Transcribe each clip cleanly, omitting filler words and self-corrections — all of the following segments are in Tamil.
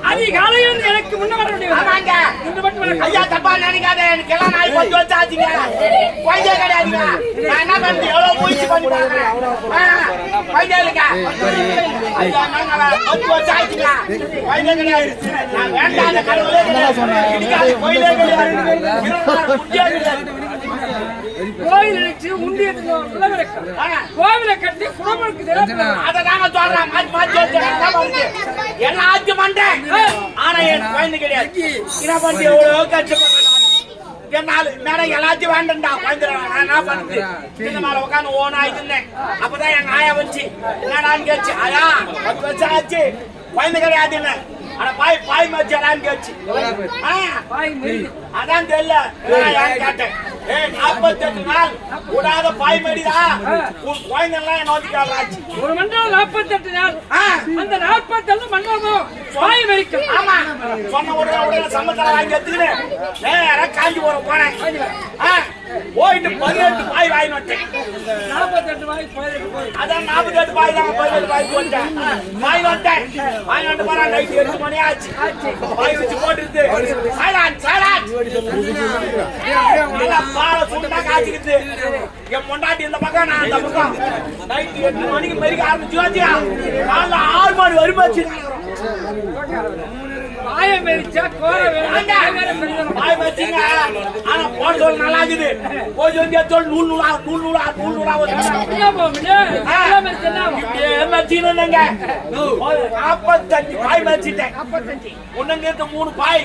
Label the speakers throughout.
Speaker 1: அதிகாலையில் எனக்கு முன்ன வர முடியும். ஐயா தப்பா நினைக்காத, எனக்கு எல்லாம் நாய் 10 வருஷம் ஆச்சுங்க. குழந்தை கிடையாதுங்க. நான் என்ன பண்ணி எவ்வளவு முயற்சி பண்ணி பாக்குறேன். குழந்தை இல்லைங்க. ஐயா நாங்க 10 வருஷம் ஆச்சுங்க. குழந்தை கிடையாது. நான் வேண்டாத கடவுளே கிடையாது. கோயிலே கிடையாது. கோயில் வச்சு கோவிலை கட்டி குடமுழுக்கு அதை நாங்க சொல்றோம். எல்லாம் ஆச்சு மாட்டேன். ஆனா என் குழந்தை கிடையாது. என்ன பண்ணி எவ்வளவு கஷ்டப்பட்டேன். எல்லாத்தையும் வேண்டா குழந்தை என்ன பண்ணுது. இந்த மேல உட்காந்து ஓனா இருந்தேன். அப்பதான் எங்க ஆயா வச்சு என்னடான்னு கேச்சு. ஆயா 10 வருஷம் ஆச்சு குழந்தை கிடையாது. என்ன ஆனா பாய் மச்சான்னு கேச்சு. அதான் தெரியல கேட்டேன். 48 நாள் கூடாத பாய் மடிதா உன் குழந்தை எல்லாம் என்ன நோக்கிக்காச்சு. ஒரு மண்டலம் 48 நாள். அந்த 48 மண்டலம் பாய் மடிக்கும். ஆமா சொன்ன உடனே சம்பளம் வாங்கி எடுத்துக்கினேன். நேரா காஞ்சிபுரம் போனேன். போயிட்டு 18 பாய் வாங்கி வந்தேன். 48 பாய் அதான் 48 பாய் தான் 18 பாய் போட்டேன். பாய் வந்தேன். பாய் வந்து போறேன். நைட் 8 மணி ஆச்சு. பாய் வச்சு போட்டுருது. பால சுண்டா காய்ச்சிக்கிட்டு என் பொண்டாட்டி இந்த பக்கம் நான் அந்த பக்கம். நைட் 8 மணிக்கு மெரிக்க ஆரம்பிச்சு வச்சியா. காலைல 6 மணி வருமாச்சு. பாய மெரிச்சா கோர பாய் வச்சுங்க. ஆனா போட சொல்ல நல்லா இருக்குது. போய் வந்து சொல் நூல் நூலா நூல் நூலா நூல் நூலா மெச்சிங்க. 45 பாய் மெச்சிட்டேன். ஒண்ணுங்க 3 பாய்.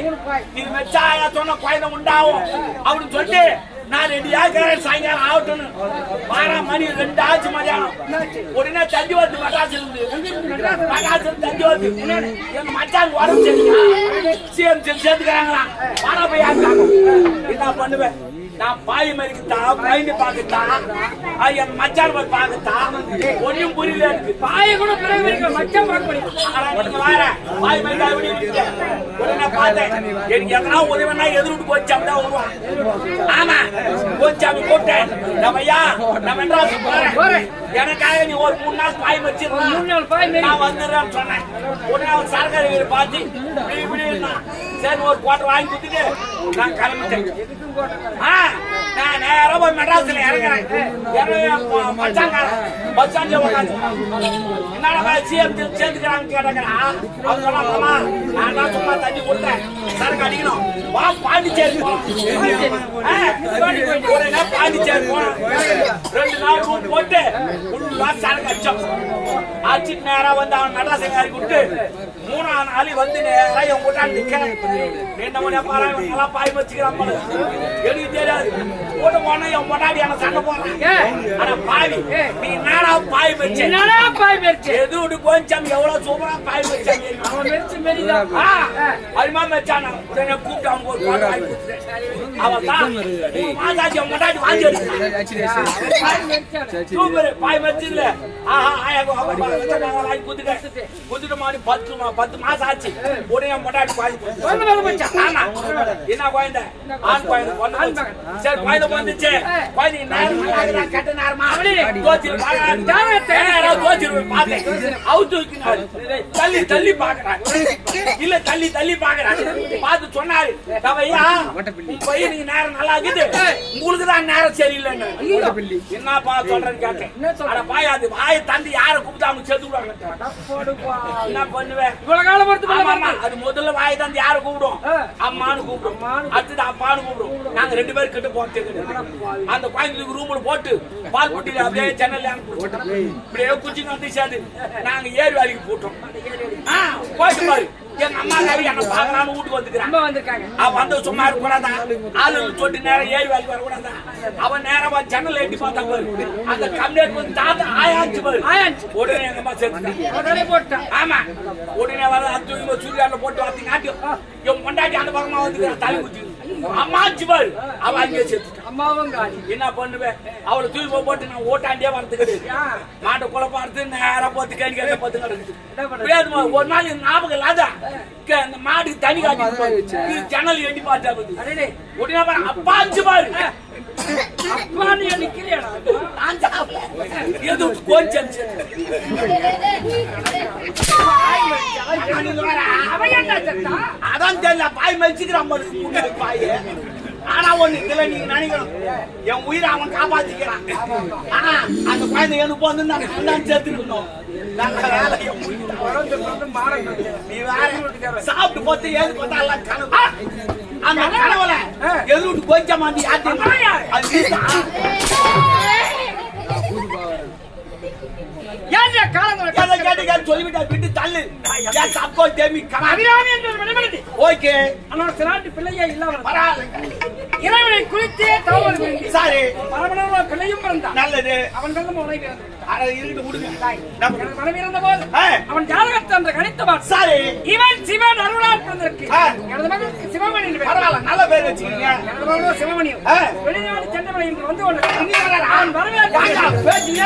Speaker 1: இது மெச்சா சொன்ன குழந்தை உண்டாகும் அப்படின்னு சொல்லிட்டு நான் 2 ஏக்கர் சாயங்காலம் ஆகட்டும்னு 12 மணி 2 ஆச்சு மதியானம். உடனே தந்தி வந்து மகாசு தந்தி வந்து என் மச்சான் உடம்பு சேர்த்துக்கிறாங்களா. பாரா போய் என்ன பண்ணுவேன். நான் பாய் மறிக்கத்தா குழந்தை பாக்கத்தா என் மச்சான் போய் பாக்கத்தா ஒன்னும் புரியல எனக்கு. பாய கூட மச்சான் பார்க்க பாய் மறிக்க உடனே பார்த்தேன். எனக்கு எதனா உதவினா எதிர்விட்டு போச்சாம தான் வருவான். ஆமா போச்சாமி கூப்பிட்டேன். நம்ம ஐயா நம்ம மெட்ராஸ் போறேன். எனக்காக நீ ஒரு 3 நாள் பாய் மறிச்சு நான் வந்துடுறேன்னு சொன்னேன். உடனே அவர் சரக்காரி வீடு பார்த்து இப்படி சரி ஒரு குவார்டர் வாங்கி கொடுத்துட்டு நான் கிளம்பிட்டேன். நான் நேரா போய் மெட்ராஸ்ல இறங்குறேன். பஸ் ஸ்டாண்ட்ல உட்காந்து என்னடா சிஎம் சேர்த்துக்கிறான்னு கேட்டாங்கடா. அவங்க சொன்னாங்கம்மா நான் தான் சும்மா தண்ணி கொடுத்தேன் சரக்கு அடிக்கணும் வா பாண்டிச்சேரி பாண்டிச்சேரி போனோம். 2 நாள் ரூம் போட்டு ஃபுல்லா சரக்கு அடிச்சோம். அடிச்சுட்டு நேரா வந்து அவன் மெட்ராஸ் இறக்கி விட்டு 3ஆம் நாள் வந்து நேரா என் கூட்டாண்டு நிக்கிறேன். 2 மணி பாரு பாய் வச்சுக்கிறான். எனக்கு தெரியாது. போட்டு போனா என் பொண்டாடி எனக்கு சண்டை போடுறான். ஆனா பாவி நீ என்னடா பாய் வச்சு என்னடா பாய் வச்சு எது விட்டு கொஞ்சம் எவ்வளவு சூப்பரா பாய் வச்சாங்க. அவன் வெச்சு மெரிதா அரிமா மச்சானா என்ன கூப்பிட்டு அவங்க ஒரு பாட்டு வாங்கி கொடுத்தேன். அவன் தான் மாதாஜி என் பொண்டாடி வாங்கி சூப்பர் பாய் வச்சுல ஆஹா ஆயா வாங்கி குத்துட்டு மாதிரி 10 மாசம் ஆச்சு. உடனே என் பொண்டாடி பாய் ஆமா என்ன குழந்தை ஆண் குழந்தை சரி குழந்தை வந்துச்சு. குழந்தை நேரம் கட்ட நேரமா தள்ளி தள்ளி பாக்குறாங்க. இல்ல தள்ளி தள்ளி பாக்குறாங்க. பார்த்து சொன்னாரு பையன் நீங்க நேரம் நல்லா இருக்குது உங்களுக்கு தான் நேரம் சரியில்லைன்னு. என்னப்பா சொல்றேன்னு கேட்டேன். பாய் அது வாயை தந்து யார கூப்பிட்டு அவங்க செத்து விடுவாங்க. என்ன பண்ணுவேன் இவ்வளவு காலம் அது முதல்ல வாயை தந்து யார கூப்பிடும் அம்மானு கூப்பிடும். அடுத்தது அப்பான்னு கூப்பிடும். நாங்க 2 பேரும் கிட்ட போட்டு அந்த குழந்தைக்கு ரூம்ல போட்டு பால் குட்டியில அப்படியே ஜன்னல்ல இப்படியே குச்சிங்க வந்து சேர்ந்து நாங்க ஏரி வேலைக்கு போட்டோம். போயிட்டு பாரு எங்க அம்மா காரி என்ன பாக்கலான்னு வீட்டுக்கு வந்துக்கிறாங்க. அவன் வந்து சும்மா இருக்கக்கூடாதா ஆளு சொட்டு நேரம் ஏரி வேலைக்கு வரக்கூடாதா. அவன் நேரம் ஜன்னல் எட்டி பார்த்தா பாரு அந்த கம்ப்ளைண்ட் வந்து தாத்தா ஆயாச்சு பாரு உடனே எங்க அம்மா சேர்த்து போட்டான். ஆமா உடனே வர அந்த சூரியால போட்டு வாத்தி நாட்டி என் பொண்டாட்டி அந்த பக்கமா வந்துக்கிறான் தலை குச்சி அம்மாச்சு பாரு அவன் அங்கே சேர்த்துட்டான்.
Speaker 2: அம்மாவும் காலி.
Speaker 1: என்ன பண்ணுவேன்? அவளை தூக்கி போட்டு நான் ஓட்டாண்டியே வரதுக்கு மாட்டை குழப்பாடுத்து நேரா போட்டு கேட்க பத்து கிடக்குது. ஒரு நாள் ஞாபகம் இல்லாத அந்த மாட்டுக்கு தனி காட்டி ஜன்னல் எண்டி பார்த்தா உடனே அப்பா அஞ்சு பாரு
Speaker 2: அப்பான்னு நிக்கிறேன்.
Speaker 1: எது கொஞ்சம் அதான் தெரியல பாய் மதிச்சுக்கிறான் பாய். ஆனா ஒண்ணு இதுல நீங்க நினைக்கணும், என் உயிரை அவன் காப்பாத்திக்கிறான். ஆனா அந்த குழந்தை எனக்கு வந்து நான் சேர்த்துக்கணும். நீ வேற சாப்பிட்டு போட்டு ஏது பார்த்தா எல்லாம் கனவு. அந்த கனவுல எதிர்ட்டு கொஞ்சம் மாண்டி சொல்லிவிட்டா விட்டு தள்ளு. ஓகே
Speaker 2: பிள்ளையே இல்லாம
Speaker 1: பரவாயில்ல.
Speaker 2: இறைவனை குறித்தே தகவல்
Speaker 1: சாரி
Speaker 2: பரமனோட பிள்ளையும் பிறந்தான்.
Speaker 1: நல்லது.
Speaker 2: அவன் பிறந்த உணவு
Speaker 1: இருக்கிட்டு விடுங்க.
Speaker 2: மனைவி இருந்த போது அவன் ஜாதகத்தை என்று கணித்தவன்.
Speaker 1: சாரி
Speaker 2: இவன் சிவன் அருளால் பிறந்திருக்கு. எனது மகன் சிவமணி.
Speaker 1: பரவாயில்ல, நல்ல பேர் வச்சுக்கீங்க.
Speaker 2: எனது மகனோ சிவமணியும் வெளிநாடு சென்றவனை இன்று வந்து அவன் வரவேற்க
Speaker 1: பேச்சு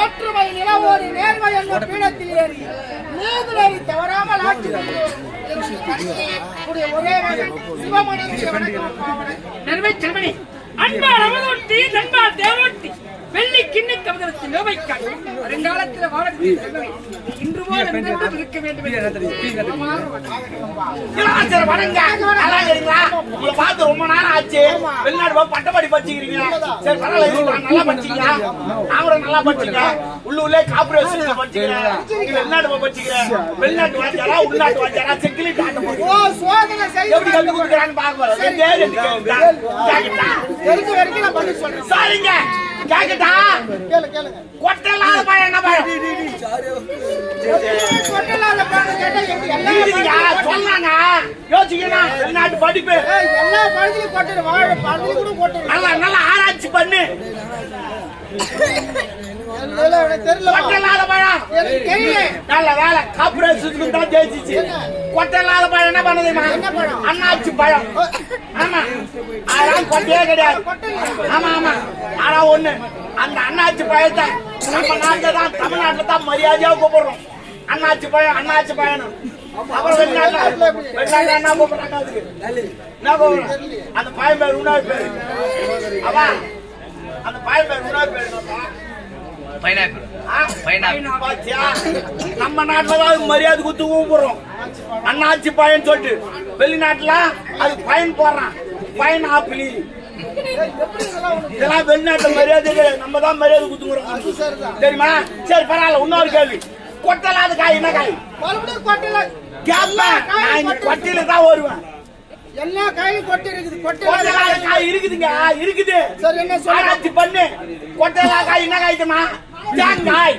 Speaker 3: ஒற்றுமை நிலவோடு நேர்மை என்ற பீடத்தில் ஏறி நீதியை தவறாமல் ஆட்சி ஒரே மகன் சிவமணி.
Speaker 2: அன்பார் அவதொட்டி நண்பார் தேவொட்டி வெள்ளி கிண்ணி கவதத்தின் நோவைக்காய் வருங்காலத்தில் வாழக்கூடிய செல்வமே இன்று போல் என்றென்றும் இருக்க வேண்டும்
Speaker 1: உங்களை பார்த்து ரொம்ப நேரம் ஆச்சு. வெளிநாடு பட்டப்படி படிச்சுக்கிறீங்க. சரி பரவாயில்ல, நல்லா படிச்சீங்களா? நாங்களும் நல்லா படிச்சுங்க. உள்ளூர்ல கார்பரேஷன் படிச்சுக்கிறேன். வெளிநாடு படிச்சுக்கிறேன். வெளிநாட்டு வாஞ்சாரா உள்நாட்டு வாஞ்சாரா செக்கிலிட்டு ஆட்டம் எப்படி கத்து கொடுக்குறான்னு பாக்க சரிங்க கேக்கட்டா? கொட்டலாத பழம் என்ன பழம் சொன்னாங்க. யோசிக்கணும். வெளிநாட்டு படிப்பு
Speaker 3: எல்லா பழத்திலும் கொட்டு
Speaker 1: நல்லா நல்லா ஆராய்ச்சி பண்ணு. கொட்டலாத பழம் நல்ல வேலை கார்பரேஷனுக்கு தான் ஜெயிச்சிச்சு. கொட்டலாத பழம் என்ன பண்ணுதுமா? அண்ணாச்சி பழம். ஆமா, அதெல்லாம் கொட்டையே கிடையாது. ஆமா ஆமா. ஆனா ஒண்ணு, அந்த அண்ணாச்சி பழத்தை நம்ம நாட்டுல தான், தமிழ்நாட்டுல தான் மரியாதையா கூப்பிடுறோம். அண்ணாச்சி பழம் அண்ணாச்சி பழம். அப்புறம் வெளிநாட்டுல என்ன கூப்பிடுறாங்க? அதுக்கு என்ன கூப்பிடுறோம்? அந்த பழம் பேர் உணவு பேரு. அப்பா அந்த பழம் பேர் உணவு பேரு நம்ம நாட்டுலதான் மரியாதை குத்து கூப்பிடுறோம். அண்ணாச்சி பழம் சொல்லிட்டு வெளிநாட்டுல அது பயன் போடுறான். பயன் ஆப்பிளி இதெல்லாம் வெளிநாட்டுல மரியாதை. நம்ம தான் மரியாதை குத்துக்கிறோம் தெரியுமா? சரி பரவாயில்ல. இன்னொரு கேள்வி, கொட்டலாத காய் என்ன காய்?
Speaker 3: மறுபடியும் கொட்டல
Speaker 1: கொட்டையில தான் வருவேன்.
Speaker 3: எல்லா காயும் கொட்டை இருக்குது.
Speaker 1: கொட்டைக்கால காய் இருக்குதுங்க, இருக்குது.
Speaker 3: சரி, என்ன சொல்ல?
Speaker 1: ஆராய்ச்சி பண்ணு. கொட்டைக்கால காய் என்ன காய்க்குமா? தேங்காய்.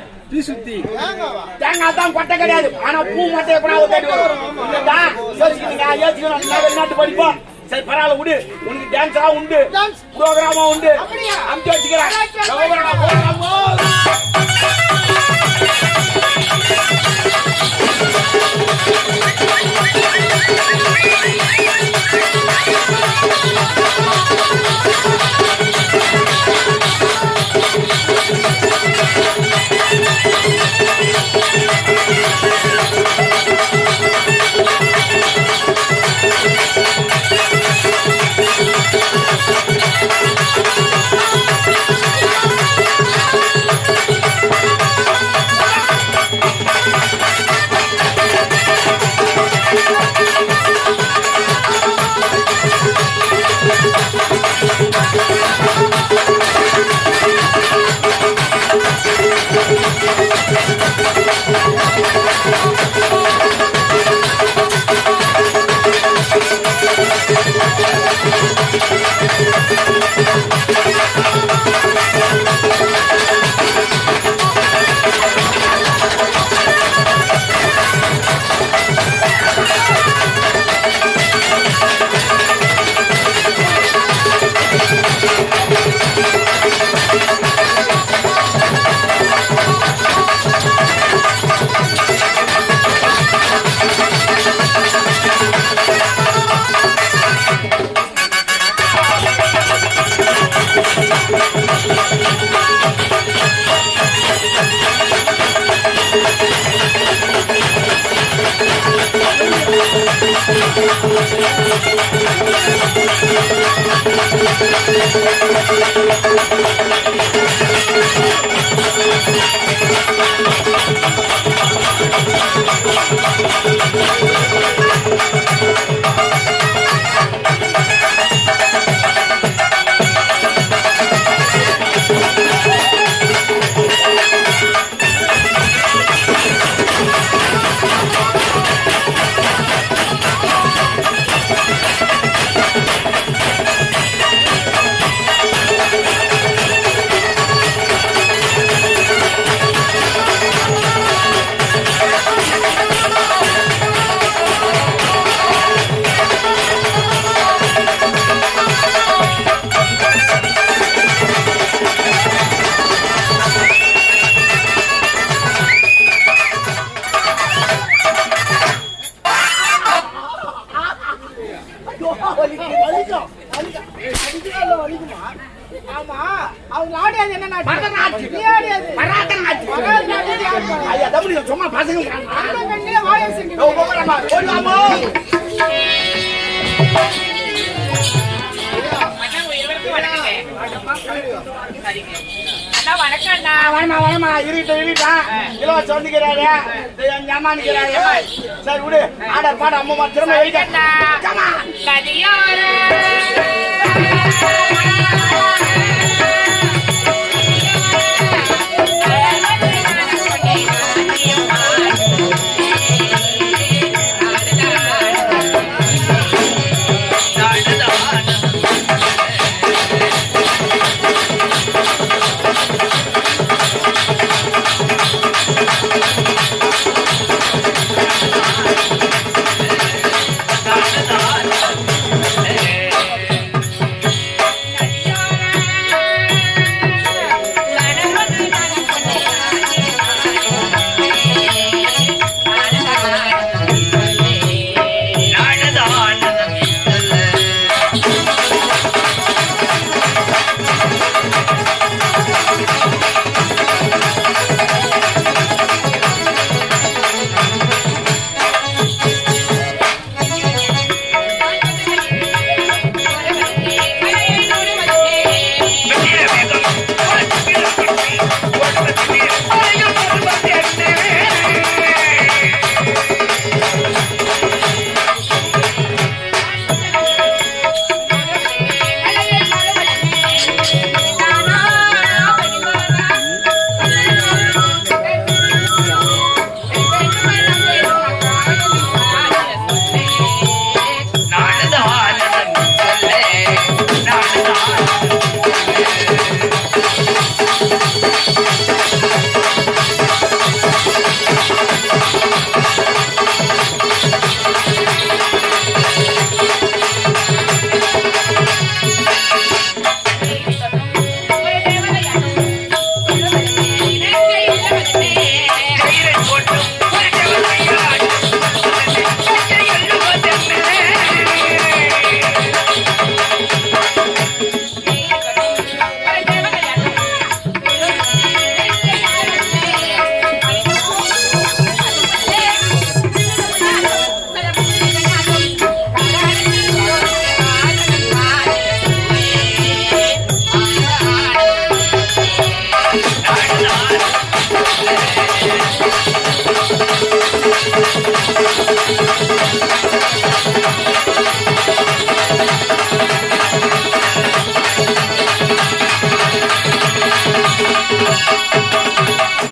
Speaker 1: தேங்காய் தான் கொட்டை கிடையாது. ஆனா பூ மட்டும் எப்படா தேடி வரும். வெளிநாட்டு படிப்போம். சரி பரவாயில்ல விடு. உனக்கு டான்ஸா உண்டு, ப்ரோக்ராமா உண்டு, அமுச்சு வச்சுக்கிறேன்.
Speaker 3: ஆமா, அவங்க ஆடியது என்ன நாட்டு?
Speaker 1: பரதநாட்டியம்.
Speaker 3: நீ ஆடியது
Speaker 1: பரதநாட்டியம்.
Speaker 3: பரதநாட்டியம் யார் பாரு?
Speaker 1: ஐயா தம்பி சும்மா பசங்க
Speaker 3: அந்த பெண்ணிலே வாயை செஞ்சு
Speaker 1: ஓடலாமா? வரமா இருட்டா இலவச வந்துக்கிறாரு ஞாமானிக்கிறாரு. சரி விடு, ஆடர் பாட அம்மா திரும்ப ஆ